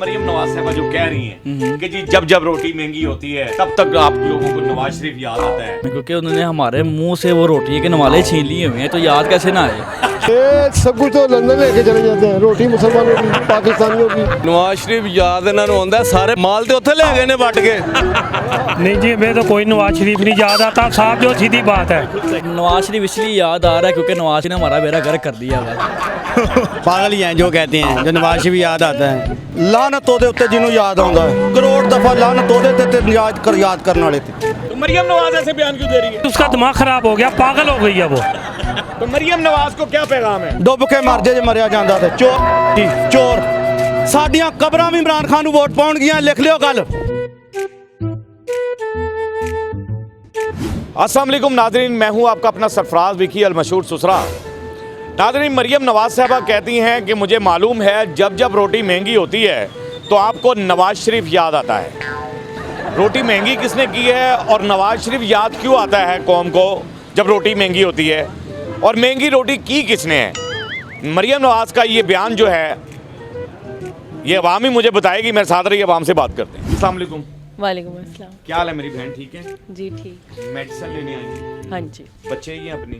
मरियम नवाज साहबा जो कह रही हैं कि जी जब जब रोटी महंगी होती है तब तक आप लोगों को नवाज शरीफ याद आता है, क्योंकि उन्होंने हमारे मुंह से वो रोटी के नवाले छीन लिए हुए हैं, तो याद कैसे ना आए। ये सब कुछ तो लंदन लेके चले जाते हैं, रोटी मुसलमानों की, पाकिस्तानियों की। नवाज शरीफ याद इन्हां नूं आउंदा, सारे माल ते उत्थे ले गए ने वट के। नहीं जी, हमें तो कोई नवाज शरीफ नहीं याद आता, साहब जो सीधी बात है। नवाज शरीफ इसलिए याद आ रहा है क्योंकि नवाज ने हमारा बेड़ा गर्क कर दिया है। पागल ही हैं जो कहते हैं, जो नवाज शरीफ याद आता है। लानत ਉਹਦੇ ਉੱਤੇ ਜਿਹਨੂੰ याद आउंदा है, करोड़ दफा लानत ਉਹਦੇ ते याद करने वाले थे। तो मरियम नवाज ऐसे बयान क्यों दे रही है? उसका दिमाग खराब हो गया, पागल हो गई है वो। तो मरियम नवाज को क्या पैगाम है? डुੱਬ ਕੇ ਮਰ ਜੇ ਮਰਿਆ ਜਾਂਦਾ ਤੇ ਚੋਰ ਸਾਡੀਆਂ ਕਬਰਾਂ ਵੀ ਇਮਰਾਨ ਖਾਨ ਨੂੰ ਵੋਟ ਪਾਉਣਗੀਆਂ, ਲਿਖ ਲਿਓ ਗੱਲ। अस्सलाम वालेकुम नाज़रीन, मैं हूं आपका अपना सरफराज विकी अल मशहूर सुसरा। नाज़रीन, मरियम नवाज साहबा कहती हैं कि मुझे मालूम है जब जब रोटी महंगी होती है तो आपको नवाज शरीफ याद आता है। रोटी महंगी किसने की है और नवाज शरीफ याद क्यों आता है कौम को जब रोटी महंगी होती है, और महंगी रोटी की किसने है? मरियम नवाज का ये बयान जो है ये अवाम ही मुझे बताएगी। मेरे साथ रहिए, अवाम से बात करते हैं। अस्सलाम वालेकुम। वालेकुम अस्सलाम। क्या हाल है मेरी बहन, ठीक है? जी ठीक। मेडिसिन लेने आई हैं? हाँ जी, बच्चे ही हैं अपनी?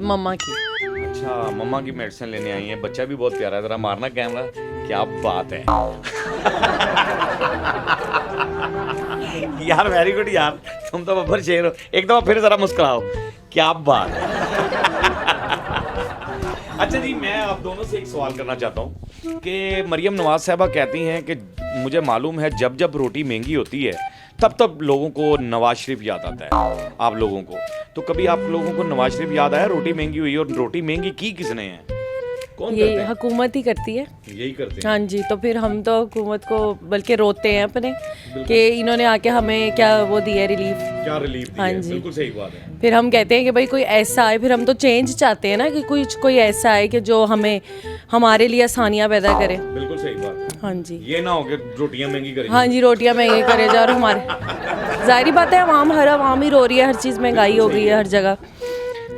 मम्मा की। अच्छा, मम्मा की मेडिसिन लेने आई हैं। बच्चा भी बहुत प्यारा है, जरा मारना कैमरा। क्या बात है यार, वेरी गुड यार, तुम तो बब्बर शेर हो। एक दफा फिर जरा मुस्कुराओ, क्या बात है। अच्छा जी, मैं आप दोनों से एक सवाल करना चाहता हूँ कि मरियम नवाज साहबा कहती हैं कि मुझे मालूम है जब जब रोटी महंगी होती है तब तब लोगों को नवाज शरीफ याद आता है, आप लोगों को। तो कभी आप लोगों को नवाज शरीफ याद आया? रोटी महंगी हुई और रोटी महंगी की किसने है? कौन ये करते हैं? हुकूमत ही करती है। यही करते हैं। हाँ जी, तो फिर हम तो हुकूमत को बल्कि रोते हैं अपने कि इन्होंने आके हमें क्या वो दिया रिलीफ। क्या रिलीफ दी हाँ है? जी। बिल्कुल सही बात है। फिर हम कहते हैं कि भाई कोई ऐसा आए, फिर हम तो चेंज चाहते हैं ना कि कोई ऐसा आए कि जो हमें हमारे लिए आसानियाँ पैदा करे। बिल्कुल सही बात है। हाँ जी, ये ना हो कि रोटियां महंगी करेंगे। हाँ जी, रोटियां महंगी करे जा, और हमारे जाहिर बात है हर आवाम ही रो रही है, हर चीज़ महंगाई हो गई है हर जगह।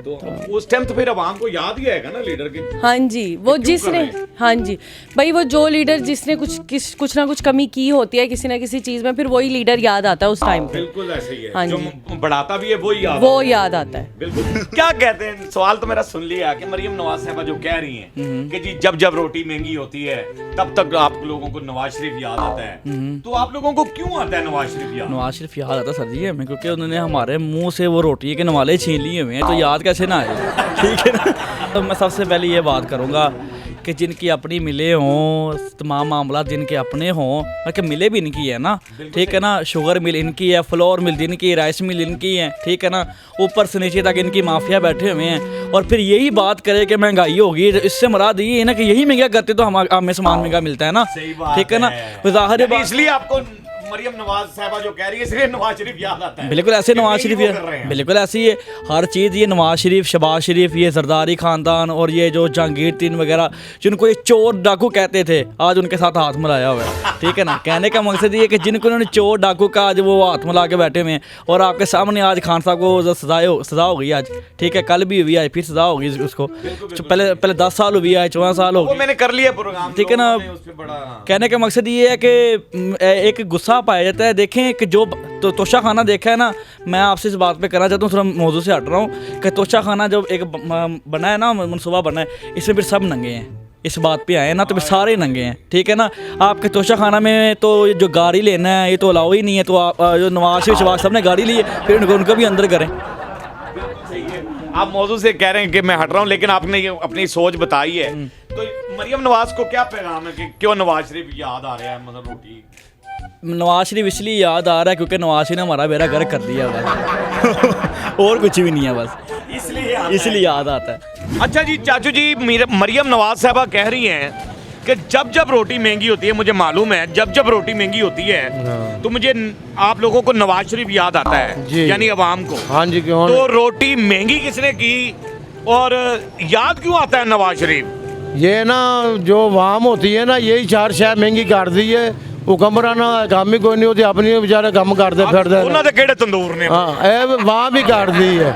तो उस टाइम तो फिर अवाम को याद ही आएगा ना लीडर के। हाँ जी, वो क्यों जिसने, कर रहे हैं? हाँ जी भाई, वो जो लीडर जिसने कुछ ना कुछ कमी की होती है किसी ना किसी चीज़ में, फिर वही लीडर याद आता है उस टाइम पे। बिल्कुल ऐसे ही है। हाँ जो जी। बढ़ाता भी है वो याद वो याद आता है। बिल्कुल। क्या कहते हैं, सवाल तो मेरा सुन लिया कि मरियम नवाज साहबा जो कह रही हैं कि जी जब जब रोटी महंगी होती है तब तक आप लोगों को नवाज शरीफ याद आता है। तो आप लोगों को क्यों आता है नवाज शरीफ याद? नवाज शरीफ याद आता सर जी हमें, क्योंकि उन्होंने हमारे मुंह से वो रोटी के नवाले छीन लिए हुए हैं, तो याद कैसे ना आए। ठीक है ना। तो मैं सबसे पहले ये बात करूँगा कि जिनकी अपनी मिले हों, तमाम मामला जिनके अपने हों, कि मिले भी इनकी है ना, ठीक है ना। शुगर मिल इनकी है, फ्लोर मिल इनकी, राइस मिल इनकी है, ठीक है ना। ऊपर से नीचे तक इनकी माफिया बैठे हुए हैं, और फिर यही बात करे कि महंगाई होगी, तो इससे मुराद ये है ना कि यही महंगा करते तो हमें सामान महंगा मिलता है ना, ठीक है ना। तो ज़ाहिर बात, इसलिए आपको मरियम नवाज साहबा जो कह रही है इसलिए नवाज शरीफ याद आता है। बिल्कुल ऐसे नवाज शरीफ कर रहे हैं। बिल्कुल ऐसी है हर चीज़। ये नवाज शरीफ, शहबाज शरीफ, ये जरदारी ख़ानदान और ये जो जहांगीर तीन वगैरह जिनको ये चोर डाकू कहते थे, आज उनके साथ हाथ मिलाया हुआ है, ठीक है ना। कहने का मकसद ये है कि जिनको उन्होंने चोर डाकू का आज वो हाथ मिला के बैठे हुए हैं, और आपके सामने आज खान साहब को सज़ा हो गई आज, ठीक है। कल भी हुई आज, फिर सज़ा होगी उसको। पहले 10 साल हुई है, 14 साल हो वो गए, मैंने कर लिया प्रोग्राम, ठीक है ना। कहने का मकसद ये है कि एक गुस्सा पाया जाता है। देखें कि जो तो तोशा खाना देखा है ना, मैं आपसे इस बात पे करना चाहता हूँ, थोड़ा मौजू से हट रहा हूँ, कि तोशा खाना जब एक बना है ना, मनसूबा बना है, इसमें फिर सब नंगे हैं। इस बात पे आए ना तो फिर सारे नंगे हैं, ठीक है ना। आपके तोशा खाना में तो जो गाड़ी लेना है ये तो अलाउ ही नहीं है, तो आप जो नवाज शरीफ शहबाज साहब ने गाड़ी ली है, फिर उनको भी अंदर करें। आप मौजू से कह रहे हैं कि मैं हट रहा हूँ, लेकिन आपने ये अपनी सोच बताई है। तो मरियम नवाज को क्या पैगाम है कि क्यों नवाज शरीफ याद आ रहा है? मतलब रोटी नवाज शरीफ इसलिए याद आ रहा है क्योंकि नवाज शरीफ ने हमारा बेड़ा गर्क कर दिया बस। और कुछ भी नहीं है, बस इसलिए याद आता है। अच्छा जी, चाचू जी, मरियम नवाज साहबा कह रही हैं कि जब जब रोटी महंगी होती है, मुझे मालूम है जब जब रोटी महंगी होती है तो मुझे आप लोगों को नवाज शरीफ याद आता है, यानी अवाम को। हाँ जी, क्यों? तो रोटी महंगी किसने की और याद क्यों आता है नवाज शरीफ? ये ना जो वाम होती है ना, यही 4 शय महंगी कर दी है। हुक्मरान काम ही कोई नहीं होती, अपनी बेचारे काम करते फिरते। ਉਹਨਾਂ ਦੇ ਕਿਹੜੇ ਤੰਦੂਰ ਨੇ? हाँ, ये वाम ही कर दी है,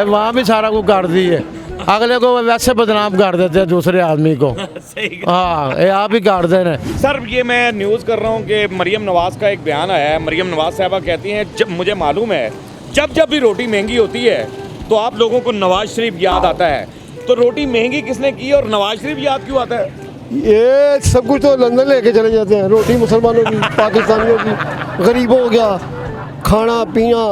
वाम ही सारा कुछ कर दी है। अगले को वैसे बदनाम कर देते हैं दूसरे आदमी को। सही हाँ ये आप ही काट दे रहे हैं। सर ये मैं न्यूज़ कर रहा हूँ कि मरियम नवाज़ का एक बयान आया है। मरियम नवाज़ साहबा कहती हैं जब मुझे मालूम है जब जब भी रोटी महंगी होती है तो आप लोगों को नवाज शरीफ याद आता है। तो रोटी महंगी किसने की और नवाज शरीफ याद क्यों आता है? ये सब कुछ तो लंदन लेके चले जाते हैं। रोटी मुसलमानों की, पाकिस्तानियों की, गरीबों हो गया, खाना पीना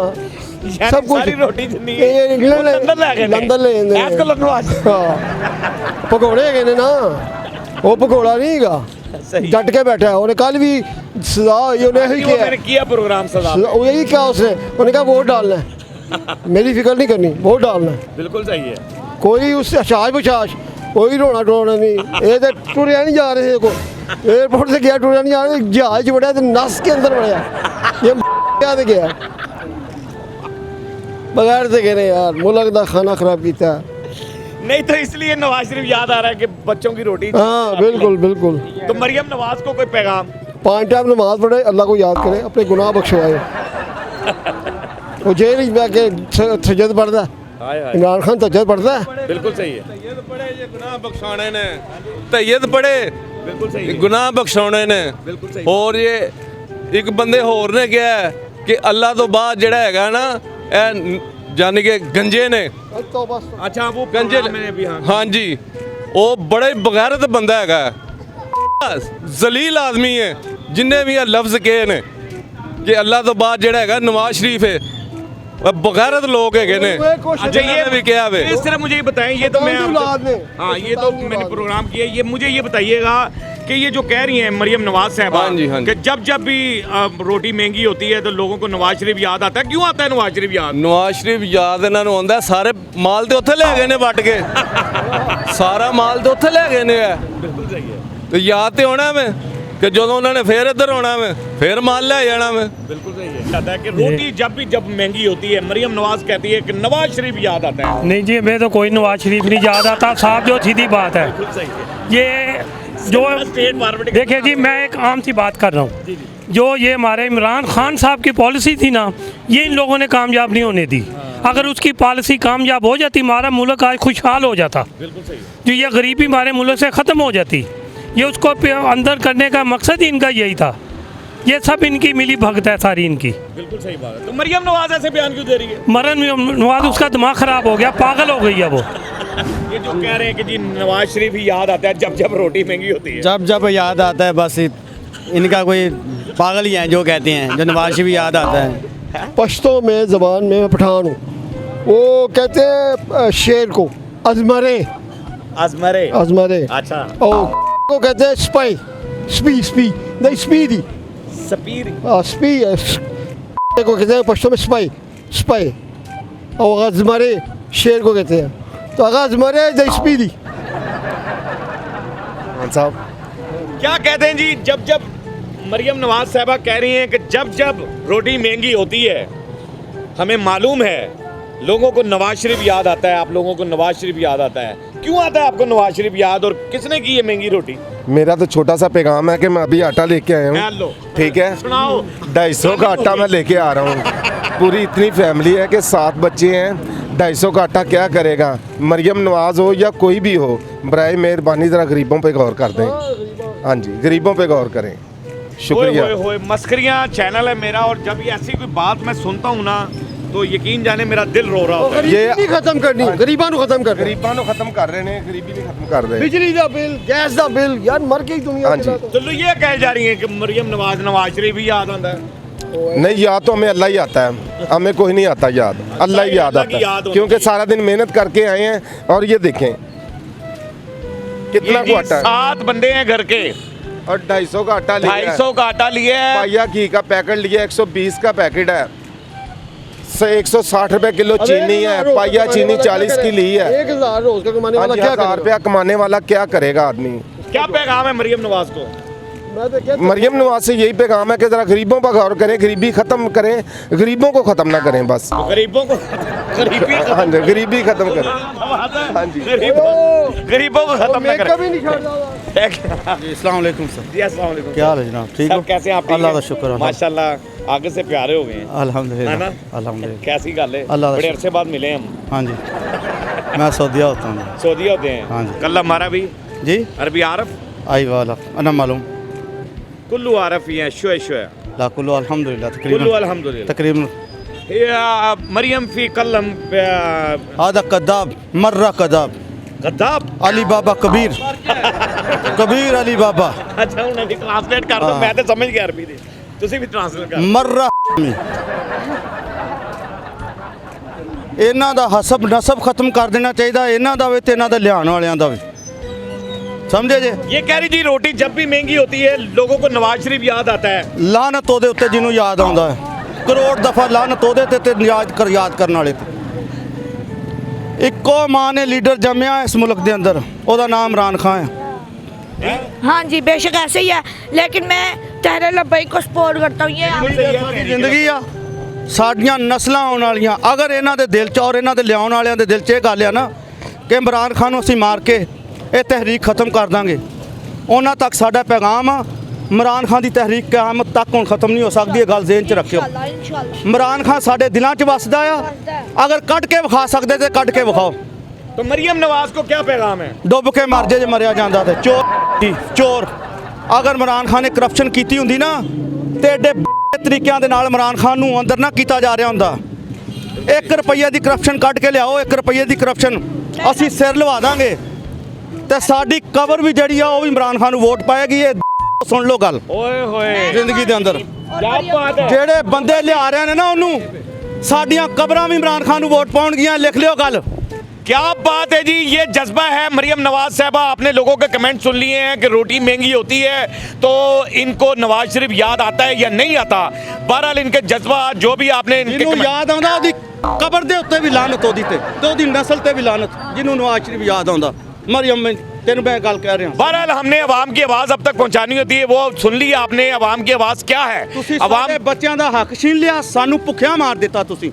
सब कुछ सारी रोटी जितनी ये है, वो लंदन ले गए ने। लंदन ले गए ने। आजकल नवाज हाँ पकौड़े गए ने ना, वो पकौड़ा नहीं गा सही डट के बैठा है। उन्हें कल भी सजा ये उन्हें यही वो किया मैंने किया प्रोग्राम सजा पे। वो यही कहा उसने। उन्होंने कहा वोट डालना है, मेरी फिक्र नहीं करनी, वोट डालना है। बिल्कुल सही है। कोई उससे हशाश बशाश कोई रोना टोना नहीं। ये तो टुरिया नहीं जा रहे थे को एयरपोर्ट से गया, टुरिया नहीं जा रहे, जहाज बढ़िया तो नस के अंदर बढ़िया ये क्या दे गया बगैर से कह रहे यार मुल्क का खाना खराब किया। नहीं तो इसलिए नवाज शरीफ याद आ रहा है कि बच्चों की रोटी। हाँ बिल्कुल बिल्कुल। तो मरियम नवाज को कोई पैगाम? 5 टाइम नमाज पढ़े, अल्लाह को याद करे, अपने गुनाह बख्शवाए। वो जेल में आके सजद पढ़ता है, इमरान खान तजद पढ़ता है। बिल्कुल सही है। गुनाह बख्शाने ने तैयद पढ़े, बिल्कुल सही है। गुनाह बख्शाने ने। बिल्कुल सही। और ये एक बंदे होर ने किहा है कि अल्लाह तो बाद जिहड़ा हैगा ना जानी कि गंजे ने अच्छा वो गंजे मैंने भी हाँ हाँ जी वो बड़ा ही बगैरत बंदा हैगा, जलील आदमी है जिन्हें भी ये लफ्ज़ कहे ने कि अल्लाह तो बाद जिहड़ा हैगा नवाज शरीफ है, बगैरत लोग है ने। अच्छा ये भी क्या वे इस तरह मुझे ये बताएं, ये तो मैं हाँ ये तो मैंने प्रोग्राम किया, ये मुझे ये बताइएगा कि ये जो कह रही हैं मरियम नवाज साहबा हाँ जी, हाँ जी। कि जब जब भी रोटी महंगी होती है तो लोगों को नवाज शरीफ याद आता है। क्यों आता है नवाज शरीफ याद? नवाज शरीफ याद इन्होंने आंदा सारे माल तो उत्थे ले गए ने वट के सारा माल तो उत्थे ले गए ने। बिल्कुल सही है। तो याद तो होना मैं कि जो उन्होंने फिर इधर आना मैं फिर माल ले जाना मैं। बिल्कुल सही है। कहता है कि रोटी जब महंगी होती है मरियम नवाज कहती है कि नवाज शरीफ याद आता है। नहीं जी हमें तो कोई नवाज शरीफ नहीं याद आता, साहब जो सीधी बात है। बिल्कुल सही है। ये जो स्टेट फॉरवर्ड देखिए जी मैं एक आम सी बात कर रहा हूँ, जो ये हमारे इमरान खान साहब की पॉलिसी थी ना, ये इन लोगों ने कामयाब नहीं होने दी। अगर उसकी पॉलिसी कामयाब हो जाती हमारा मुल्क आज खुशहाल हो जाता। बिल्कुल सही है। जो ये गरीबी हमारे मुल्क से ख़त्म हो जाती। ये उसको अंदर करने का मकसद ही इनका यही था। ये सब इनकी मिली भगत है सारी इनकी। बिल्कुल सही बात है। तो मरियम नवाज ऐसे बयान क्यों दे रही है? मरियम नवाज उसका दिमाग ख़राब हो गया, पागल हो गई है वो। ये जो कह रहे हैं कि जी नवाज शरीफ ही याद आता है जब जब रोटी महंगी होती है। जब जब याद आता है बस इनका कोई पागल ही है जो कहते हैं, जो नवाज शरीफ याद आता है। पश्तो में ज़बान में मैं पठान हूँ, वो कहते हैं शेर को अजमरे अजमरे अजमरे। अच्छा और को कहते हैं स्पाई स्पी नहीं स्पी दी सपीर स्पी को कहते हैं पश्तो में स्पाई और अजमरे शेर को कहते हैं। तो अगर अजमरे द स्पी दी साहब क्या कहते हैं जी? जब जब मरियम नवाज साहबा कह रही हैं कि जब जब रोटी महंगी होती है हमें मालूम है लोगों को नवाज शरीफ याद आता है। आप लोगों को नवाज शरीफ याद आता है, क्यों आता है आपको नवाज शरीफ याद और किसने की ये महंगी रोटी? मेरा तो छोटा सा पैगाम है कि मैं अभी आटा लेके आया हूँ, लो ठीक है। सुनाओ। 250 का आटा मैं लेके आ रहा हूँ। पूरी इतनी फैमिली है कि 7 बच्चे हैं, 250 का आटा क्या करेगा? मरियम नवाज हो या कोई भी हो, बराए मेहरबानी ज़रा गरीबों पे गौर कर दें। हाँ जी गरीबों पे गौर करें। शुक्रिया। होए मस्करियाँ चैनल है मेरा, और जब ये ऐसी कोई बात मैं सुनता हूँ ना तो यकीन जाने मेरा दिल रो रहा होता है। ये नहीं खत्म करनी, गरीबां ਨੂੰ खत्म कर गरीबां ਨੂੰ खत्म कर रहे हैं, गरीबी नहीं खत्म कर रहे। बिजली का बिल, गैस का बिल, यार मर गई दुनिया। हाँ जी। तो ये कह जा रही है कि मरियम नवाज शरीफ भी याद आता है। नहीं याद तो हमें अल्लाह ही आता है, हमें कोई नहीं आता याद, अल्लाह ही याद आता है क्योंकि सारा दिन मेहनत करके आए हैं। और ये देखें कितना को आटा है, 7 बंदे हैं घर के और 250 का आटा लिया है, 250 का आटा लिया है। पाया घी का पैकेट लिया, 120 का पैकेट है, 160 रुपए किलो चीनी है, पाया चीनी 40 की ली है। 1000 रोज का कमाने वाला क्या 1000 रुपया कमाने वाला क्या करेगा आदमी? क्या पैगाम है मरियम नवाज को? मैं तो कहता मरियम नवाज से यही पैगाम है कि जरा गरीबों पर गौर करें, गरीबी खत्म करें, गरीबों को खत्म ना करें बस। गरीबों को गरीबी हाँ जी गरीबी खत्म करें। हाँ जी गरीबों को खत्म ना कभी नहीं करें। अस्सलाम वालेकुम सर। जी अस्सलाम वालेकुम। क्या हाल है जनाब? ठीक सब हो? कैसे हैं आप? ठीक अल्लाह हैं? का शुक्र है। माशाल्लाह आगे से प्यारे हो गए हैं, है अल्हम्दुलिल्लाह ना? अल्हम्दुलिल्लाह। कैसी गल है? अल्लाह का बड़े शुक्र। अरसे बाद मिले हम। हाँ जी मैं सऊदीया होता हूँ सऊदीया होते हैं। हाँ जी। कल हमारा भी जी अरबी आरफ आई वाला अना मालूम कुल्लू आरफ ही है शुए शुए ला कुल्लू अल्हम्दुलिल्लाह कुल्लू तकरीबन अल्हम्दुलिल्लाह तकरीबन या मरियम फी कलम आधा कदाब मर्रा कदाब गद्दाब अली बाबा कबीर कबीर अली बाबा अच्छा उन्हें ट्रांसलेट कर दो हाँ। मैं तो समझ गया अरबी दी ਤੁਸੀਂ ਵੀ ਟ੍ਰਾਂਸਲੇਟ ਕਰ ਮਰਰਾ ਇਹਨਾਂ ਦਾ ਹਸਬ ਨਸਬ ਖਤਮ ਕਰ ਦੇਣਾ ਚਾਹੀਦਾ ਇਹਨਾਂ ਦਾ ਵੀ ਤੇ ਇਹਨਾਂ ਦਾ ਲਿਆਉਣ ਵਾਲਿਆਂ ਦਾ ਵੀ ਸਮਝੇ ਜੇ ये कह रही जी रोटी जब भी महंगी होती है लोगों को नवाज शरीफ याद आता है ਲਾਨਤ ਉਹਦੇ ਉੱਤੇ ਜਿਹਨੂੰ ਯਾਦ ਆਉਂਦਾ ਹੈ ਕਰੋੜ ਦਫਾ ਲਾਨਤ ਉਹਦੇ ਤੇ ਯਾਦ ਕਰਨ ਵਾਲੇ ਤੇ ਇੱਕੋ ਮਾਂ ਨੇ ਲੀਡਰ ਜੰਮਿਆ ਇਸ ਮੁਲਕ ਦੇ ਅੰਦਰ ਉਹਦਾ ਨਾਮ ਇਮਰਾਨ ਖਾਨ ਹੈ हाँ जी बेशक ऐसे ही है लेकिन मैं तहरे लब्बई को सपोर्ट करता हूँ ये ਸਾਡੀ ਜ਼ਿੰਦਗੀ ਆ ਸਾਡੀਆਂ ਨਸਲਾਂ ਆਉਣ ਵਾਲੀਆਂ ਅਗਰ ਇਹਨਾਂ ਦੇ ਦਿਲ 'ਚ ਔਰ ਇਹਨਾਂ ਦੇ ਲਿਆਉਣ ਵਾਲਿਆਂ ਦੇ ਦਿਲ 'ਚ ਇਹ ਗੱਲ ਆ ਨਾ ਕਿ ਇਮਰਾਨ ਖਾਨ ਨੂੰ ਅਸੀਂ ਮਾਰ ਕੇ ਇਹ ਤਹਿਰੀਕ ਖਤਮ ਕਰ ਦਾਂਗੇ ਉਹਨਾਂ ਤੱਕ ਸਾਡਾ ਪੈਗਾਮ ਆ ਇਮਰਾਨ ਖਾਨ ਦੀ ਤਹਿਰੀਕ ਕਿਆਮਤ ਤੱਕ ਹੁਣ ਖਤਮ ਨਹੀਂ ਹੋ ਸਕਦੀ ਇਹ ਗੱਲ ਜ਼ਿਹਨ 'ਚ ਰੱਖਿਓ इंशाल्लाह ਇਮਰਾਨ ਖਾਨ ਸਾਡੇ ਦਿਲਾਂ 'ਚ ਵੱਸਦਾ ਆ ਅਗਰ ਕੱਢ ਕੇ ਵਿਖਾ ਸਕਦੇ ਤੇ ਕੱਢ ਕੇ ਵਿਖਾਓ तो मरियम नवाज को क्या पैगाम है ਡੁੱਬ ਕੇ ਮਰ ਜੇ ਮਰਿਆ ਜਾਂਦਾ ਤੇ ਚੋਰ ਅਗਰ ਇਮਰਾਨ ਖਾਨ ਨੇ ਕਰਪਸ਼ਨ ਕੀਤੀ ਹੁੰਦੀ ਨਾ ਤੇ ਐਡੇ ਤਰੀਕਿਆਂ ਦੇ ਨਾਲ ਇਮਰਾਨ ਖਾਨ ਨੂੰ ਅੰਦਰ ਨਾ ਕੀਤਾ ਜਾ ਰਿਹਾ ਹੁੰਦਾ 1 ਰੁਪਈਏ ਦੀ ਕਰਪਸ਼ਨ ਕੱਢ ਕੇ ਲਿਆਓ 1 ਰੁਪਈਏ ਦੀ ਕਰਪਸ਼ਨ ਅਸੀਂ ਸਿਰ ਲਵਾ ਦਾਂਗੇ ਤੇ ਸਾਡੀ ਕਬਰ ਵੀ ਜਿਹੜੀ ਆ ਉਹ ਵੀ ਇਮਰਾਨ ਖਾਨ ਨੂੰ ਵੋਟ ਪਾਏਗੀ ਇਹ ਸੁਣ ਲਓ ਗੱਲ ओए होए ਜ਼ਿੰਦਗੀ ਦੇ ਅੰਦਰ क्या बात है ਜਿਹੜੇ ਬੰਦੇ ਲਿਆ ਰਹੇ ਨੇ ਨਾ ਉਹਨੂੰ ਸਾਡੀਆਂ ਕਬਰਾਂ ਵੀ ਇਮਰਾਨ ਖਾਨ ਨੂੰ ਵੋਟ ਪਾਉਣਗੀਆਂ ਲਿਖ ਲਿਓ ਗੱਲ क्या बात है जी ये जज्बा है मरियम नवाज साहबा आपने लोगों के कमेंट सुन लिए हैं कि रोटी महंगी होती है तो इनको नवाज शरीफ याद आता है या नहीं आता बहरहाल इनके जज्बा जो भी आपने इनके ਜਿਹਨੂੰ comment- ਯਾਦ ਆਉਂਦਾ ਉਹਦੀ ਕਬਰ ਦੇ ਉੱਤੇ ਵੀ ਲਾਨਤ ਉਹਦੀ ਤੇ ਉਹਦੀ ਨਸਲ ਤੇ ਵੀ ਲਾਨਤ ਜਿਹਨੂੰ ਨਵਾਜ਼ ਸ਼ਰੀਫ ਯਾਦ ਆਉਂਦਾ ਮਰੀਮ ਤੈਨੂੰ ਮੈਂ ਗੱਲ ਕਹਿ ਰਿਹਾ बहरहाल हमने अवाम की आवाज़ अब तक पहुंचानी होती है वो सुन ली आपने अवाम की आवाज़ क्या है ਤੁਸੀਂ अवाम ਸਾਡੇ ਬੱਚਿਆਂ ਦਾ ਹੱਕ ਛੀਨ ਲਿਆ ਸਾਨੂੰ ਭੁੱਖਿਆ ਮਾਰ ਦਿੱਤਾ ਤੁਸੀਂ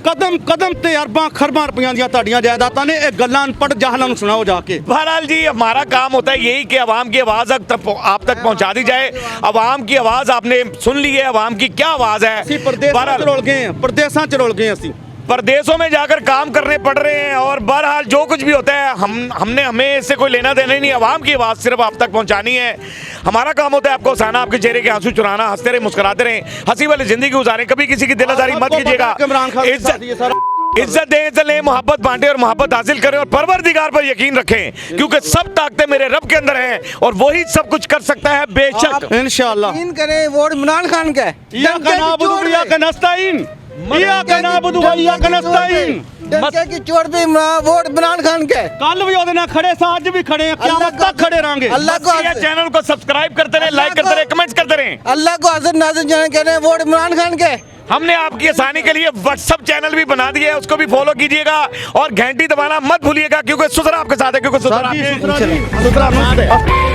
ਕਦਮ ਕਦਮ ਤੇ ਅਰਬਾਂ ਖਰਬਾਂ ਰੁਪਈਆਂ ਦੀਆਂ ਤੁਹਾਡੀਆਂ ਜਾਇਦਾਦਾਂ ਨੇ ਇਹ ਗੱਲਾਂ ਅਨਪੜ੍ਹ ਜਾਹਲਾਂ ਨੂੰ ਸੁਣਾਓ ਜਾ ਕੇ बहरहाल जी हमारा काम होता है यही कि अवाम की आवाज़ आप तक पहुंचा दी जाए अवाम की आवाज़ आपने सुन ली है अवाम की क्या आवाज़ ਅਸੀਂ है ਪਰਦੇਸਾਂ ਚ ਰੁਲ ਗਏ ਹਾਂ ਪਰਦੇਸਾਂ ਚ ਰੁਲ ਗਏ ਅਸੀਂ परदेशों में जाकर काम करने पड़ रहे हैं और बहरहाल जो कुछ भी होता है हमें इससे कोई लेना देना ही नहीं अवाम की आवाज़ सिर्फ आप तक पहुंचानी है हमारा काम होता है आपको हंसाना आपके चेहरे के आंसू चुराना हंसते रहे मुस्कुराते रहें हंसी वाली ज़िंदगी गुजारें कभी किसी की दिलदारी मत कीजिएगा इमरान खान के साथ ये सारा इज्जत दें इज्जत लें मोहब्बत बांटें और मोहब्बत हासिल करें और परवरदिगार पर यकीन रखें क्योंकि सब ताकतें मेरे रब के अंदर हैं और वही सब कुछ कर सकता है बेशक इंशाअल्लाह यकीन करें वोट इमरान खान का है या का नाबुदु या का नस्ताइन या का नाबुदु या का नस्ताइन डंके की चोट पे वोट इमरान खान का है ਕੱਲ ਵੀ ਉਹਦੇ ਨਾਲ ਖੜੇ ਸਾਂ ਅੱਜ ਵੀ ਖੜੇ ਆ ਕਿਆਮਤ ਤੱਕ खड़े रहेंगे अल्लाह को ये चैनल को सब्सक्राइब करते रहें लाइक करते रहें कमेंट्स करते रहें अल्लाह को हाजिर नाजिर जाने कह रहे हैं वोट इमरान खान के हमने आपकी आसानी के लिए व्हाट्सएप चैनल भी बना दिया है उसको भी फॉलो कीजिएगा और घंटी दबाना मत भूलिएगा क्योंकि सुथरा आपके साथ है क्योंकि सुथरा सुथरा